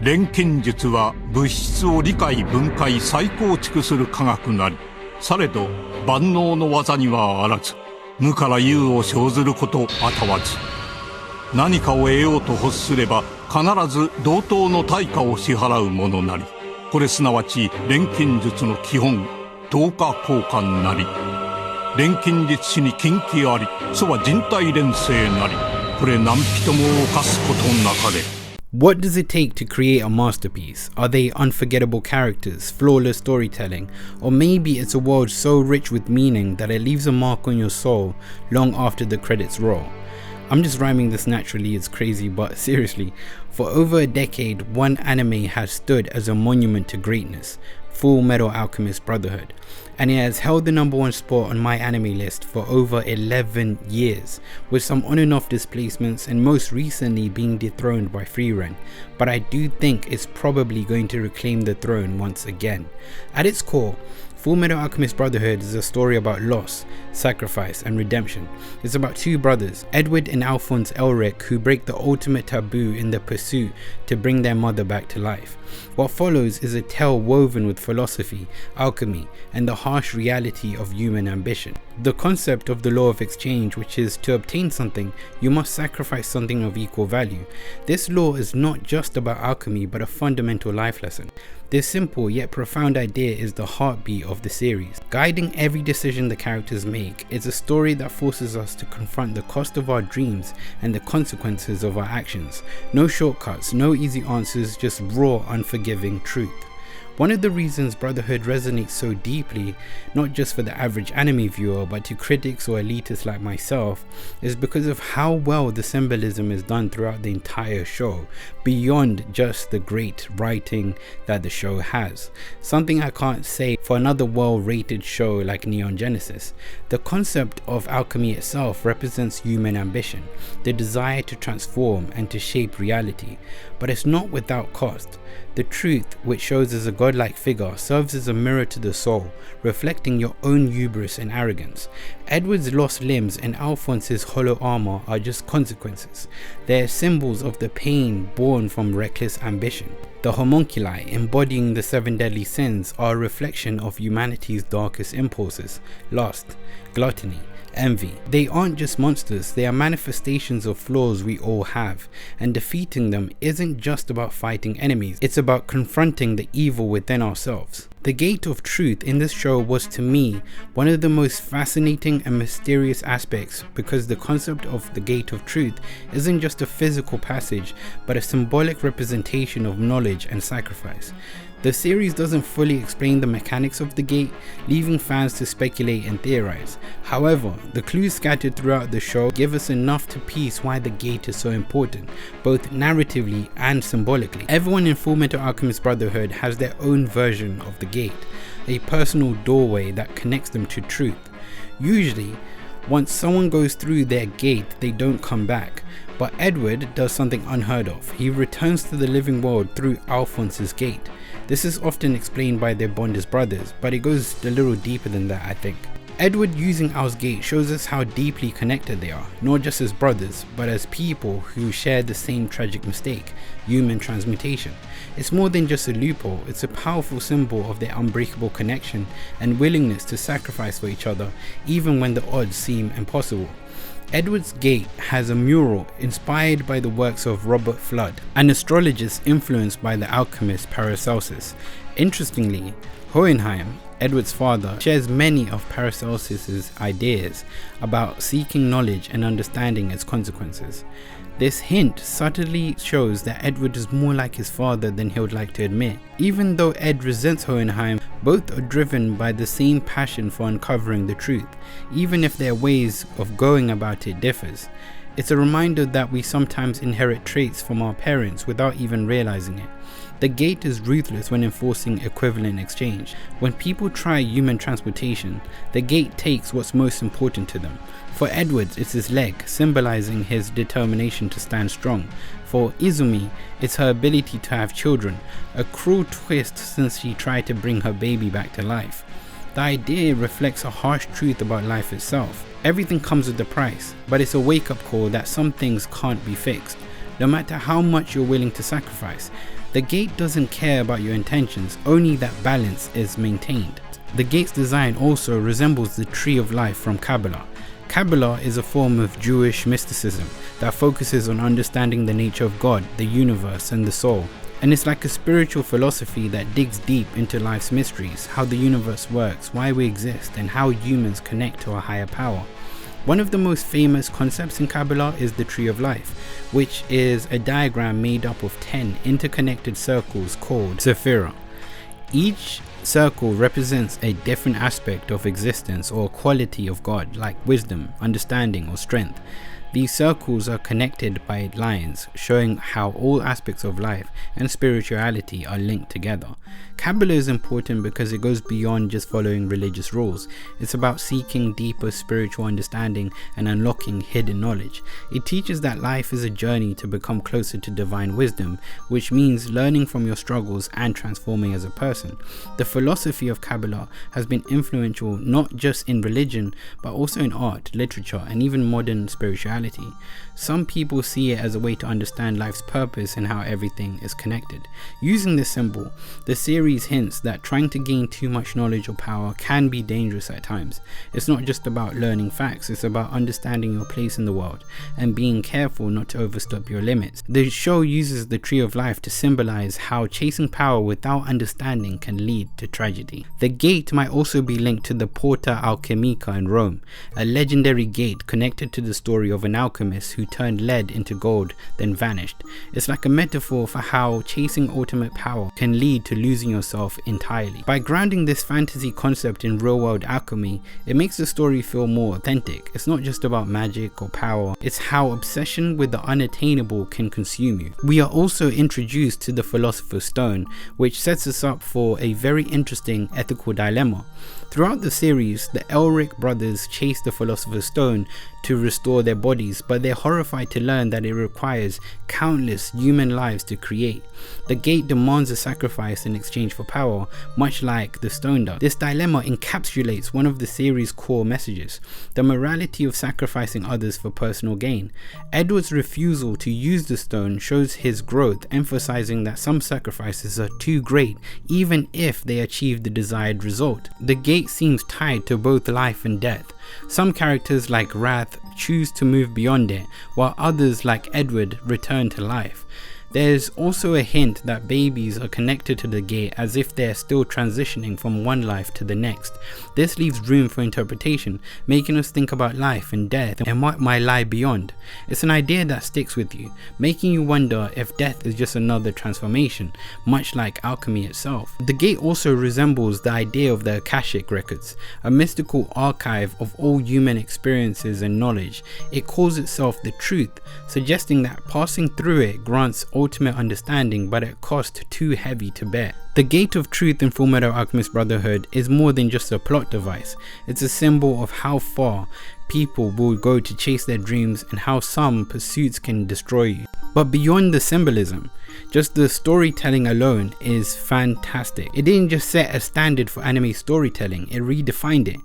錬金術は物質を理解分解再構築する科学なり、されど万能の技にはあらず、無から有を生ずることあたわず、何かを得ようと欲すれば必ず同等の対価を支払うものなり、これすなわち錬金術の基本、等価交換なり。錬金術師に禁忌あり、そは人体錬成なり。これ何人も犯すことなかれ。What does it take to create a masterpiece? Are they unforgettable characters, flawless storytelling, or maybe it's a world so rich with meaning that it leaves a mark on your soul long after the credits roll? I'm just rhyming this naturally, it's crazy, but seriously, for over a decade, one anime has stood as a monument to greatness, Fullmetal Alchemist Brotherhood, and it has held the #1 spot on MyAnimeList for over 11 years, with some on and off displacements and most recently being dethroned by Frieren, but I do think it's probably going to reclaim the throne once again. At its core, Fullmetal Alchemist Brotherhood is a story about loss, sacrifice, and redemption. It's about two brothers, Edward and Alphonse Elric, who break the ultimate taboo in the pursuit to bring their mother back to life. What follows is a tale woven with philosophy, alchemy, and the harsh reality of human ambition. The concept of the law of exchange, which is to obtain something, you must sacrifice something of equal value. This law is not just about alchemy, but a fundamental life lesson. This simple yet profound idea is the heartbeat of the series. Guiding every decision the characters make, it's a story that forces us to confront the cost of our dreams and the consequences of our actions. No shortcuts, no easy answers, just raw, unforgiving truth. One of the reasons Brotherhood resonates so deeply, not just for the average anime viewer but to critics or elitists like myself, is because of how well the symbolism is done throughout the entire show, beyond just the great writing that the show has. Something I can't say for another well-rated show like Neon Genesis. The concept of alchemy itself represents human ambition, the desire to transform and to shape reality, but it's not without cost. The truth, which shows as a godlike figure, serves as a mirror to the soul, reflecting your own hubris and arrogance. Edward's lost limbs and Alphonse's hollow armor are just consequences. They are symbols of the pain born from reckless ambition. The homunculi, embodying the 7 deadly sins, are a reflection of humanity's darkest impulses: lust, gluttony, envy. They aren't just monsters, they are manifestations of flaws we all have, and defeating them isn't just about fighting enemies, it's about confronting the evil within ourselves. The Gate of Truth in this show was, to me, one of the most fascinating and mysterious aspects, because the concept of the Gate of Truth isn't just a physical passage, but a symbolic representation of knowledge and sacrifice. The series doesn't fully explain the mechanics of the gate, leaving fans to speculate and theorize. However, the clues scattered throughout the show give us enough to piece why the gate is so important, both narratively and symbolically. Everyone in Fullmetal Alchemist Brotherhood has their own version of the gate, a personal doorway that connects them to truth. Usually, once someone goes through their gate, they don't come back. But Edward does something unheard of. He returns to the living world through Alphonse's gate. This is often explained by their bond as brothers, but it goes a little deeper than that, I think. Edward using Al's gate shows us how deeply connected they are, not just as brothers, but as people who share the same tragic mistake, human transmutation. It's more than just a loophole, it's a powerful symbol of their unbreakable connection and willingness to sacrifice for each other, even when the odds seem impossible. Edward's Gate has a mural inspired by the works of Robert Fludd, an astrologist influenced by the alchemist Paracelsus. Interestingly, Hohenheim, Edward's father, shares many of Paracelsus's ideas about seeking knowledge and understanding its consequences. This hint subtly shows that Edward is more like his father than he would like to admit. Even though Ed resents Hohenheim, both are driven by the same passion for uncovering the truth, even if their ways of going about it differs. It's a reminder that we sometimes inherit traits from our parents without even realizing it. The gate is ruthless when enforcing equivalent exchange. When people try human transportation, the gate takes what's most important to them. For Edward, it's his leg, symbolizing his determination to stand strong. For Izumi, it's her ability to have children, a cruel twist since she tried to bring her baby back to life. The idea reflects a harsh truth about life itself. Everything comes with a price, but it's a wake-up call that some things can't be fixed. no matter how much you're willing to sacrifice. The gate doesn't care about your intentions, only that balance is maintained. The gate's design also resembles the Tree of Life from Kabbalah. Kabbalah is a form of Jewish mysticism that focuses on understanding the nature of God, the universe, and the soul. And it's like a spiritual philosophy that digs deep into life's mysteries, how the universe works, why we exist, and how humans connect to a higher power. One of the most famous concepts in Kabbalah is the Tree of Life, which is a diagram made up of 10 interconnected circles called Sephirah. Each circle represents a different aspect of existence or quality of God, like wisdom, understanding, or strength. These circles are connected by lines, showing how all aspects of life and spirituality are linked together. Kabbalah is important because it goes beyond just following religious rules. It's about seeking deeper spiritual understanding and unlocking hidden knowledge. It teaches that life is a journey to become closer to divine wisdom, which means learning from your struggles and transforming as a person. The philosophy of Kabbalah has been influential not just in religion, but also in art, literature, and even modern spirituality. Some people see it as a way to understand life's purpose and how everything is connected. Using this symbol, the series hints that trying to gain too much knowledge or power can be dangerous at times. It's not just about learning facts, it's about understanding your place in the world and being careful not to overstep your limits. The show uses the Tree of Life to symbolize how chasing power without understanding can lead to tragedy. The gate might also be linked to the Porta Alchemica in Rome, a legendary gate connected to the story of an alchemist who turned lead into gold then vanished. It's like a metaphor for how chasing ultimate power can lead to losing yourself entirely. By grounding this fantasy concept in real-world alchemy, it makes the story feel more authentic. It's not just about magic or power, it's how obsession with the unattainable can consume you. We are also introduced to the Philosopher's Stone, which sets us up for a very interesting ethical dilemma. Throughout the series, the Elric brothers chase the Philosopher's Stone to restore their bodies, but they're horrified to learn that it requires countless human lives to create. The gate demands a sacrifice in exchange for power, much like the stone does. This dilemma encapsulates one of the series' core messages, the morality of sacrificing others for personal gain. Edward's refusal to use the stone shows his growth, emphasizing that some sacrifices are too great even if they achieve the desired result. The gate seems tied to both life and death. Some characters like Wrath choose to move beyond it, while others like Edward return to life. There's also a hint that babies are connected to the gate as if they're still transitioning from one life to the next. This leaves room for interpretation, making us think about life and death and what might lie beyond. It's an idea that sticks with you, making you wonder if death is just another transformation, much like alchemy itself. The gate also resembles the idea of the Akashic records, a mystical archive of all human experiences and knowledge. It calls itself the truth, suggesting that passing through it grants ultimate understanding, but at cost too heavy to bear. The Gate of Truth in Fullmetal Alchemist Brotherhood is more than just a plot device. It's a symbol of how far people will go to chase their dreams and how some pursuits can destroy you. But beyond the symbolism, just the storytelling alone is fantastic. It didn't just set a standard for anime storytelling, it redefined it.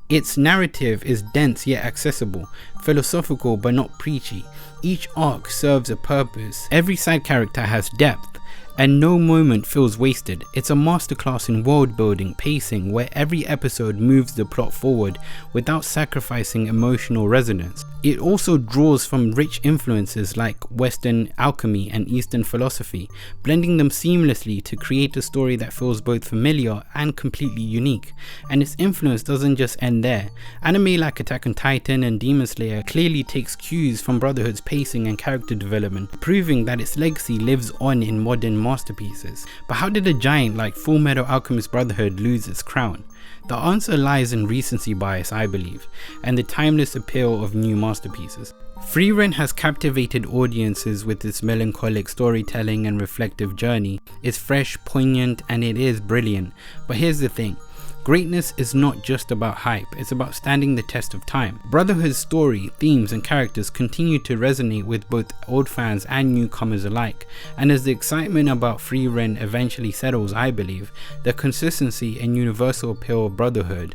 Its narrative is dense yet accessible, philosophical but not preachy. Each arc serves a purpose, every side character has depth, and no moment feels wasted. It's a masterclass in world building, pacing, where every episode moves the plot forward without sacrificing emotional resonance. It also draws from rich influences like Western alchemy and Eastern philosophy, blending them seamlessly to create a story that feels both familiar and completely unique. And its influence doesn't just end there. Anime like Attack on Titan and Demon Slayer clearly takes cues from Brotherhood's pacing and character development, proving that its legacy lives on in modern masterpieces. But how did a giant like Fullmetal Alchemist Brotherhood lose its crown? The answer lies in recency bias, I believe, and the timeless appeal of new masterpieces. Frieren has captivated audiences with its melancholic storytelling and reflective journey. It's fresh, poignant, and it is brilliant. But here's the thing. Greatness is not just about hype, it's about standing the test of time. Brotherhood's story, themes, and characters continue to resonate with both old fans and newcomers alike, and as the excitement about Frieren eventually settles, I believe, the consistency and universal appeal of Brotherhood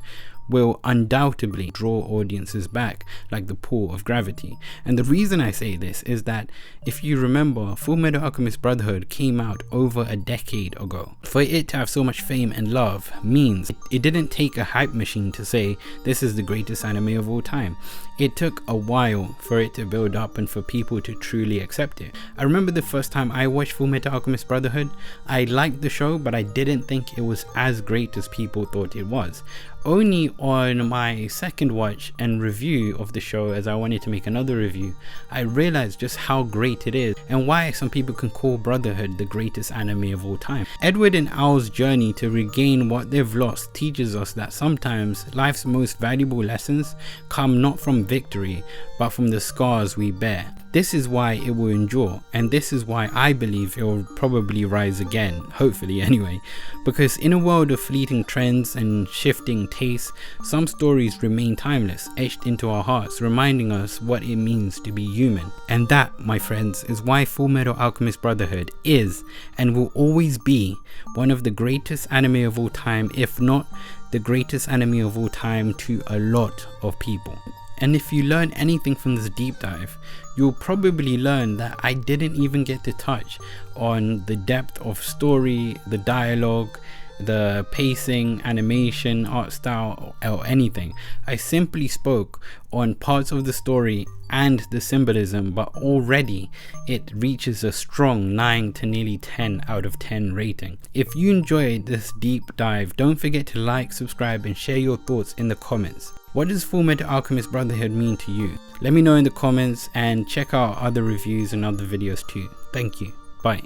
will undoubtedly draw audiences back like the pull of gravity. And the reason I say this is that if you remember, Fullmetal Alchemist Brotherhood came out over a decade ago. For it to have so much fame and love means it didn't take a hype machine to say this is the greatest anime of all time. It took a while for it to build up and for people to truly accept it. I remember the first time I watched Fullmetal Alchemist Brotherhood, I liked the show, but I didn't think it was as great as people thought it was. Only on my second watch and review of the show, as I wanted to make another review, I realized just how great it is and why some people can call Brotherhood the greatest anime of all time. Edward and Al's journey to regain what they've lost teaches us that sometimes life's most valuable lessons come not from victory, but from the scars we bear. This is why it will endure, and this is why I believe it will probably rise again, hopefully anyway, because in a world of fleeting trends and shifting tastes, some stories remain timeless, etched into our hearts, reminding us what it means to be human. And that, my friends, is why Fullmetal Alchemist Brotherhood is and will always be one of the greatest anime of all time, if not the greatest anime of all time to a lot of people. And if you learn anything from this deep dive, you'll probably learn that I didn't even get to touch on the depth of story, the dialogue, the pacing, animation, art style, or anything. I simply spoke on parts of the story and the symbolism, but already it reaches a strong 9 to nearly 10 out of 10 rating. If you enjoyed this deep dive, don't forget to like, subscribe, and share your thoughts in the comments. What does Fullmetal Alchemist Brotherhood mean to you? Let me know in the comments, and check out other reviews and other videos too. Thank you. Bye.